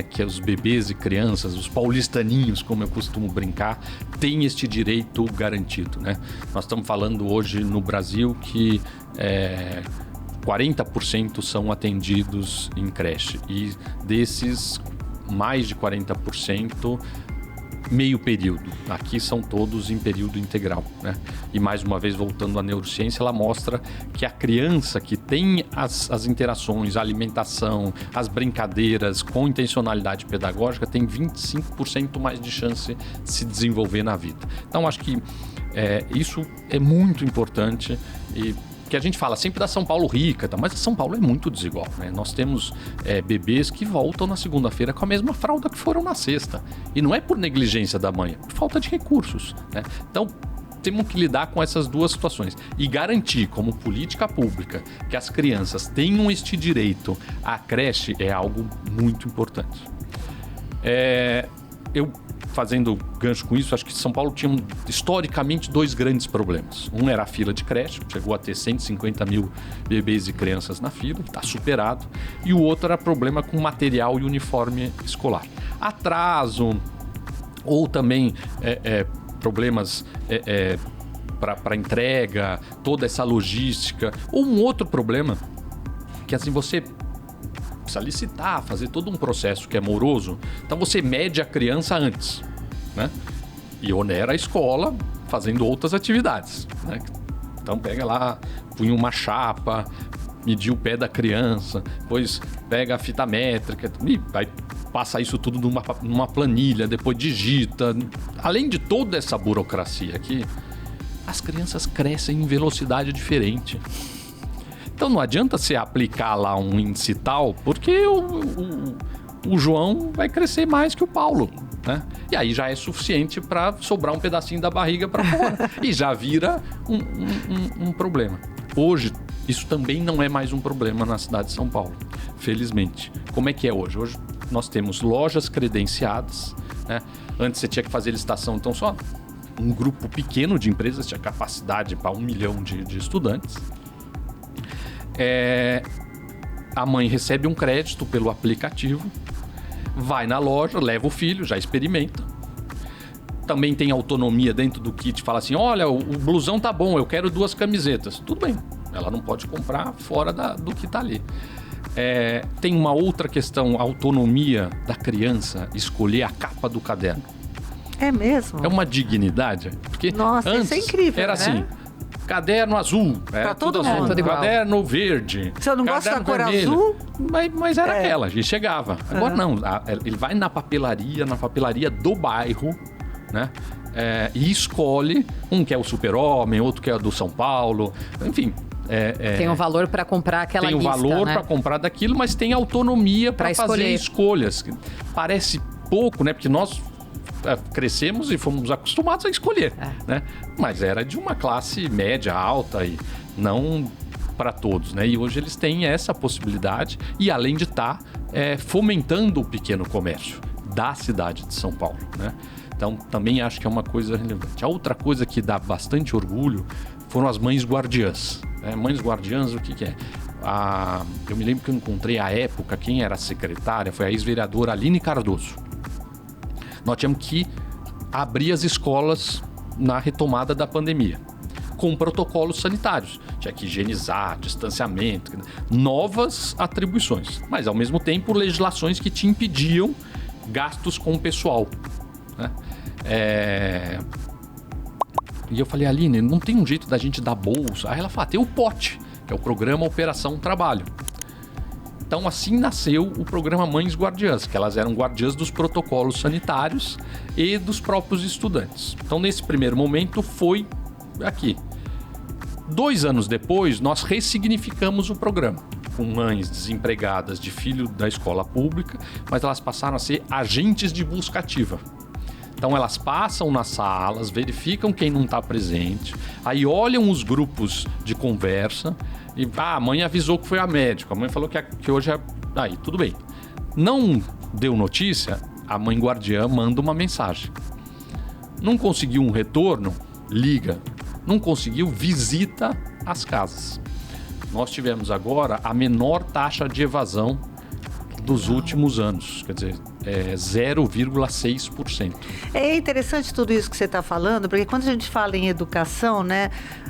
que os bebês e crianças, os paulistaninhos, como eu costumo brincar, têm este direito garantido, né? Nós estamos falando hoje no Brasil que 40% são atendidos em creche. E desses, mais de 40%... meio período. Aqui são todos em período integral, né? E mais uma vez, voltando à neurociência, ela mostra que a criança que tem as interações, a alimentação, as brincadeiras com intencionalidade pedagógica tem 25% mais de chance de se desenvolver na vida. Então, acho que isso é muito importante e que a gente fala sempre da São Paulo rica, tá? Mas São Paulo é muito desigual, né? Nós temos bebês que voltam na segunda-feira com a mesma fralda que foram na sexta. E não é por negligência da mãe, é por falta de recursos, né? Então, temos que lidar com essas duas situações e garantir, como política pública, que as crianças tenham este direito à creche é algo muito importante. Eu, fazendo gancho com isso, acho que São Paulo tinha historicamente 2 grandes problemas. Um era a fila de creche, chegou a ter 150 mil bebês e crianças na fila, está superado. E o outro era problema com material e uniforme escolar. Atraso, ou também problemas para entrega, toda essa logística. Ou um outro problema, que assim, você precisa licitar, fazer todo um processo que é moroso. Então você mede a criança antes, né? E onera a escola fazendo outras atividades, né? Então pega lá, punha uma chapa, medir o pé da criança, depois pega a fita métrica e vai passar isso tudo numa planilha, depois digita. Além de toda essa burocracia aqui, as crianças crescem em velocidade diferente. Então não adianta você aplicar lá um índice tal, porque o João vai crescer mais que o Paulo, né? E aí já é suficiente para sobrar um pedacinho da barriga para fora. E já vira um problema. Hoje, isso também não é mais um problema na cidade de São Paulo, felizmente. Como é que é hoje? Hoje nós temos lojas credenciadas, né? Antes você tinha que fazer licitação, então só um grupo pequeno de empresas tinha capacidade para 1 milhão de estudantes. A mãe recebe um crédito pelo aplicativo, vai na loja, leva o filho, já experimenta. Também tem autonomia dentro do kit, fala assim, olha, o blusão tá bom, eu quero 2 camisetas. Tudo bem, ela não pode comprar fora do que tá ali. Tem uma outra questão, a autonomia da criança escolher a capa do caderno. É mesmo? É uma dignidade. Porque nossa, antes isso é incrível, era né? assim, caderno azul, pra todo azul, mundo. caderno verde. Você não gosta da cor vermelho. azul? Mas era aquela, e chegava. Agora não, ele vai na papelaria do bairro, né? E escolhe um que é o Super-Homem, outro que é do São Paulo, enfim. Tem um valor para comprar aquela lista, tem um valor, né, para comprar daquilo, mas tem autonomia para fazer escolhas. Parece pouco, né? Porque nós crescemos e fomos acostumados a escolher, né? Mas era de uma classe média, alta e não para todos, né? E hoje eles têm essa possibilidade e além de estar fomentando o pequeno comércio da cidade de São Paulo, né? Então também acho que é uma coisa relevante. A outra coisa que dá bastante orgulho foram as mães guardiãs. Mães guardiãs, o que é? Eu me lembro que eu encontrei à época, quem era a secretária foi a ex-vereadora Aline Cardoso. Nós tínhamos que abrir as escolas na retomada da pandemia. com protocolos sanitários. Tinha que higienizar, distanciamento, novas atribuições. Mas, ao mesmo tempo, legislações que te impediam gastos com o pessoal, né? E eu falei, Aline, não tem um jeito da gente dar bolsa? Aí ela falou, tem o POT, que é o Programa Operação Trabalho. Então, assim nasceu o programa Mães Guardiãs, que elas eram guardiãs dos protocolos sanitários e dos próprios estudantes. Então, nesse primeiro momento, foi aqui. 2 anos depois, nós ressignificamos o programa, com mães desempregadas de filho da escola pública, mas elas passaram a ser agentes de busca ativa. Então, elas passam nas salas, verificam quem não está presente, aí olham os grupos de conversa e a mãe avisou que foi a médica, a mãe falou que hoje é... Aí, tudo bem. Não deu notícia, a mãe guardiã manda uma mensagem. Não conseguiu um retorno? Liga. Não conseguiu? Visita as casas. Nós tivemos agora a menor taxa de evasão dos últimos anos, quer dizer, 0,6%. É interessante tudo isso que você está falando, porque quando a gente fala em educação, né,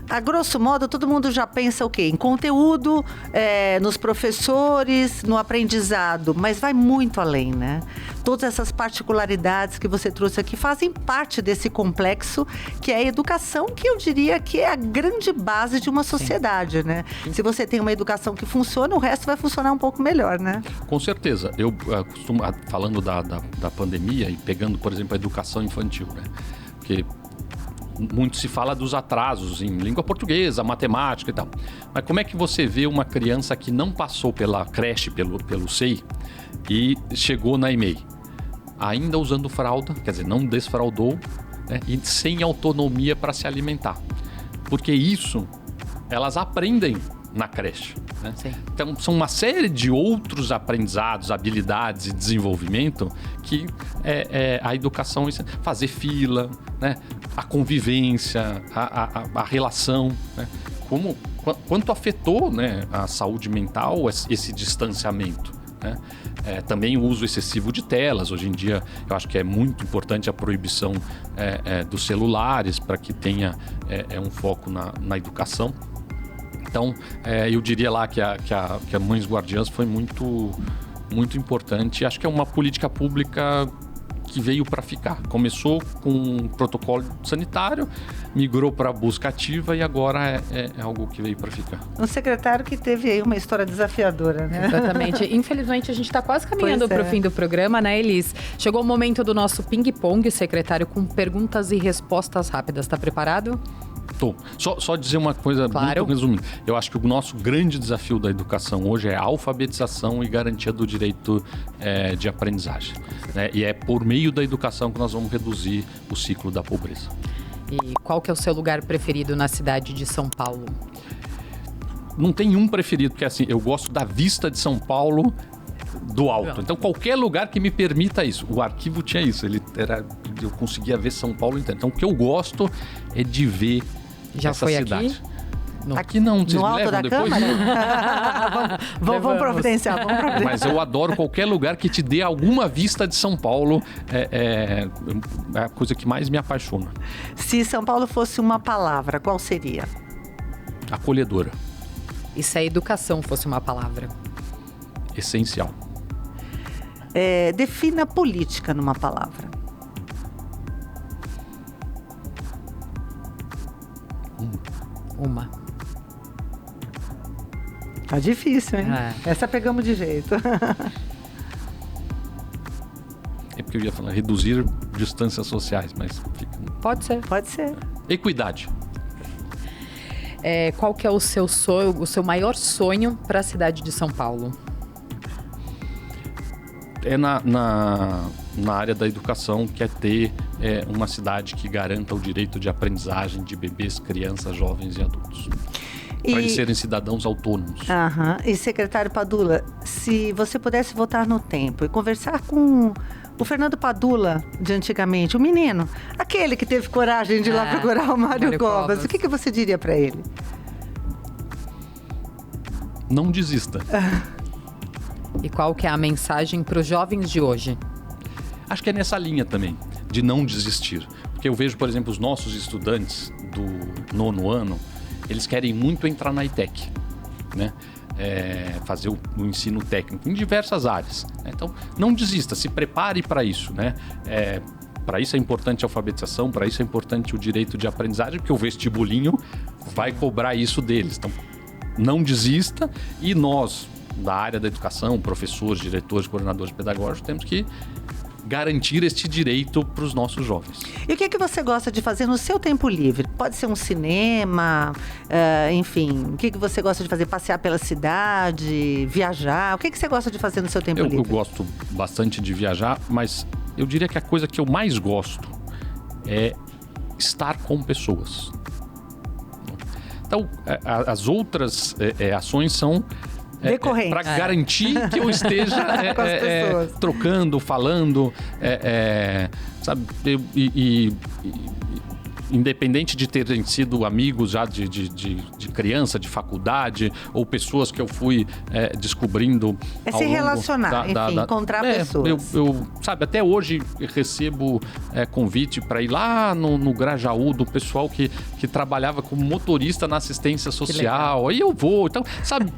a grosso modo, todo mundo já pensa o quê? Em conteúdo, nos professores, no aprendizado, mas vai muito além, né? Todas essas particularidades que você trouxe aqui fazem parte desse complexo que é a educação, que eu diria que é a grande base de uma sociedade, né? Se você tem uma educação que funciona, o resto vai funcionar um pouco melhor, né? Com certeza. Eu costumo, falando da pandemia e pegando, por exemplo, a educação infantil, né? Porque muito se fala dos atrasos em língua portuguesa, matemática e tal. Mas como é que você vê uma criança que não passou pela creche, pelo SEI, e chegou na EMEI? Ainda usando fralda, quer dizer, não desfraudou, né? E sem autonomia para se alimentar. Porque isso, elas aprendem na creche, né? Então, são uma série de outros aprendizados, habilidades e desenvolvimento que a educação, fazer fila, né? A convivência, a relação, né? Quanto afetou, né, a saúde mental esse distanciamento, né? Também o uso excessivo de telas. Hoje em dia, eu acho que é muito importante a proibição dos celulares para que tenha um foco na educação. Então, eu diria lá que a Mães Guardiãs foi muito, muito importante. Acho que é uma política pública que veio para ficar. Começou com um protocolo sanitário, migrou para a busca ativa e agora é algo que veio para ficar. Um secretário que teve aí uma história desafiadora, né? Exatamente. Infelizmente, a gente está quase caminhando para o fim do programa, né, Elis? Chegou o momento do nosso ping-pong, secretário, com perguntas e respostas rápidas. Está preparado? Tô. Só dizer uma coisa, claro, muito resumida. Eu acho que o nosso grande desafio da educação hoje é a alfabetização e garantia do direito de aprendizagem, né? E é por meio da educação que nós vamos reduzir o ciclo da pobreza. E qual que é o seu lugar preferido na cidade de São Paulo? Não tem um preferido, porque assim, eu gosto da vista de São Paulo do alto. Então, qualquer lugar que me permita isso. O arquivo tinha isso, eu conseguia ver São Paulo inteiro. Então, o que eu gosto é de ver essa cidade. Aqui? Aqui não, vocês no me alto levam da depois? Câmara? vamos providenciar, Mas eu adoro qualquer lugar que te dê alguma vista de São Paulo. É a coisa que mais me apaixona. Se São Paulo fosse uma palavra, qual seria? Acolhedora. E se a educação fosse uma palavra? Essencial. Defina política numa palavra. Uma. Tá difícil, hein? Essa pegamos de jeito. É porque eu ia falar reduzir distâncias sociais, mas fica... Pode ser. Pode ser. Equidade. Qual que é o seu sonho, o seu maior sonho para a cidade de São Paulo? É na área da educação, que é ter uma cidade que garanta o direito de aprendizagem de bebês, crianças, jovens e adultos. Para eles serem cidadãos autônomos. E secretário Padula, se você pudesse voltar no tempo e conversar com o Fernando Padula de antigamente, o menino, aquele que teve coragem de ir lá procurar o Mário Covas, o que você diria para ele? Não desista. E qual que é a mensagem para os jovens de hoje? Acho que é nessa linha também, de não desistir. Porque eu vejo, por exemplo, os nossos estudantes do 9º ano, eles querem muito entrar na ETEC, né? Fazer o ensino técnico em diversas áreas. Então, não desista, se prepare para isso, né? Para isso é importante a alfabetização, para isso é importante o direito de aprendizagem, porque o vestibulinho vai cobrar isso deles. Então, não desista, e nós, da área da educação, professores, diretores, coordenadores pedagógicos, temos que garantir este direito para os nossos jovens. E o que é que você gosta de fazer no seu tempo livre? Pode ser um cinema, enfim, o que é que você gosta de fazer? Passear pela cidade, viajar? O que é que você gosta de fazer no seu tempo livre? Eu gosto bastante de viajar, mas eu diria que a coisa que eu mais gosto é estar com pessoas. Então, as outras ações são para garantir que eu esteja trocando, falando, sabe? Independente de terem sido amigos já de criança, de faculdade, ou pessoas que eu fui descobrindo ao se longo relacionar, encontrar pessoas. Eu, sabe, até hoje recebo convite para ir lá no Grajaú, do pessoal que trabalhava como motorista na assistência social. Aí eu vou. Então, sabe,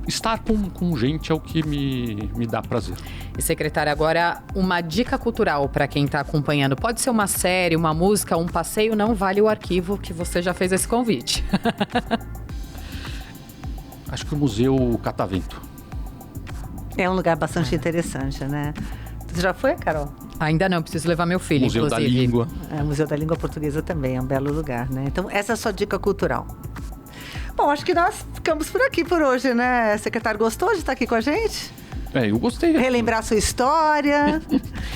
estar com gente é o que me dá prazer. E, secretária, agora uma dica cultural para quem está acompanhando. Pode ser uma série, uma música, um passeio, não vale o arquivo, que você já fez esse convite. Acho que o Museu Catavento. É um lugar bastante interessante, né? Você já foi, Carol? Ainda não, preciso levar meu filho, Museu inclusive. da Língua. O Museu da Língua Portuguesa também é um belo lugar, né? Então, essa é a sua dica cultural. Bom, acho que nós ficamos por aqui por hoje, né? Secretário, gostou de estar aqui com a gente? Eu gostei. Relembrar a sua história.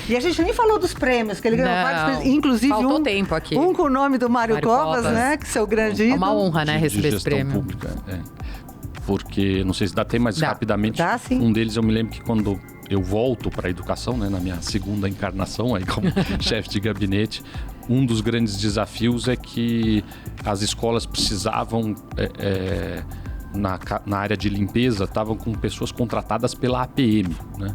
E a gente nem falou dos prêmios, que ele ganhou vários prêmios. Inclusive, faltou tempo aqui. Um com o nome do Mário Covas, né? Que seu grande ídolo. É uma honra, né, receber esse prêmio. Pública, porque, não sei se dá até mais rapidamente. Dá, sim. Um deles eu me lembro que quando eu volto para a educação, né, na minha segunda encarnação aí como chefe de gabinete, um dos grandes desafios é que as escolas precisavam... Na área de limpeza, estavam com pessoas contratadas pela APM, né?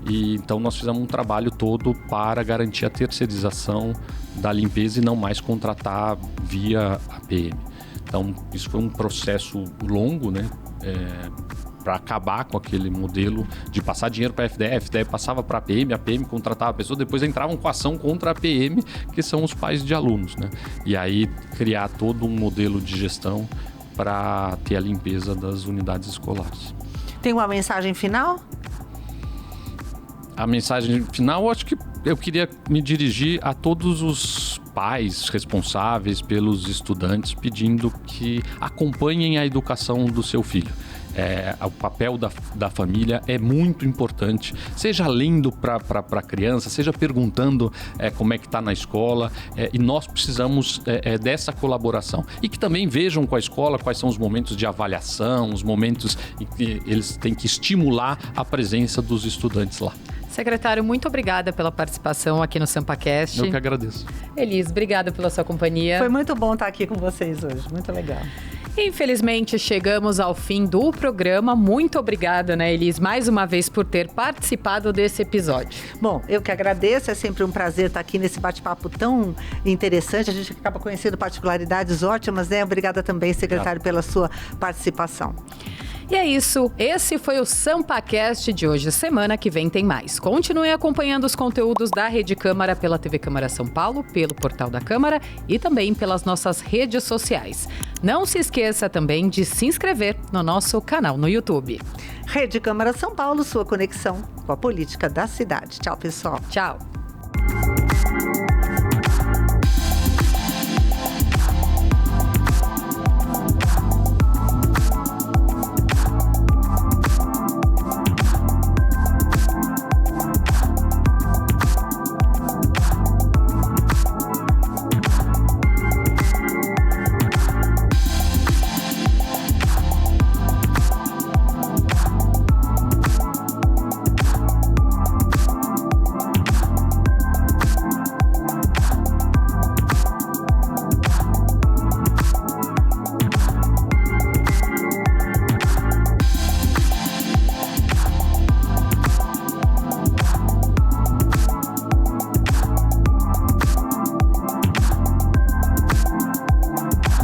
E então nós fizemos um trabalho todo para garantir a terceirização da limpeza e não mais contratar via APM. Então isso foi um processo longo, né? Para acabar com aquele modelo de passar dinheiro para a FDE passava para a APM contratava a pessoa, depois entravam com ação contra a APM, que são os pais de alunos, né? E aí criar todo um modelo de gestão para ter a limpeza das unidades escolares. Tem uma mensagem final? A mensagem final, acho que eu queria me dirigir a todos os pais responsáveis pelos estudantes, pedindo que acompanhem a educação do seu filho. O papel da família é muito importante, seja lendo para a criança, seja perguntando como é que está na escola, e nós precisamos dessa colaboração. E que também vejam com a escola quais são os momentos de avaliação, os momentos em que eles têm que estimular a presença dos estudantes lá. Secretário, muito obrigada pela participação aqui no SampaCast. Eu que agradeço. Elis, obrigada pela sua companhia. Foi muito bom estar aqui com vocês hoje, muito legal. Infelizmente, chegamos ao fim do programa. Muito obrigada, né, Elis, mais uma vez por ter participado desse episódio. Bom, eu que agradeço, é sempre um prazer estar aqui nesse bate-papo tão interessante. A gente acaba conhecendo particularidades ótimas, né? Obrigada também, secretário, pela sua participação. E é isso, esse foi o SampaCast de hoje. Semana que vem tem mais. Continue acompanhando os conteúdos da Rede Câmara pela TV Câmara São Paulo, pelo portal da Câmara e também pelas nossas redes sociais. Não se esqueça também de se inscrever no nosso canal no YouTube. Rede Câmara São Paulo, sua conexão com a política da cidade. Tchau, pessoal. Tchau.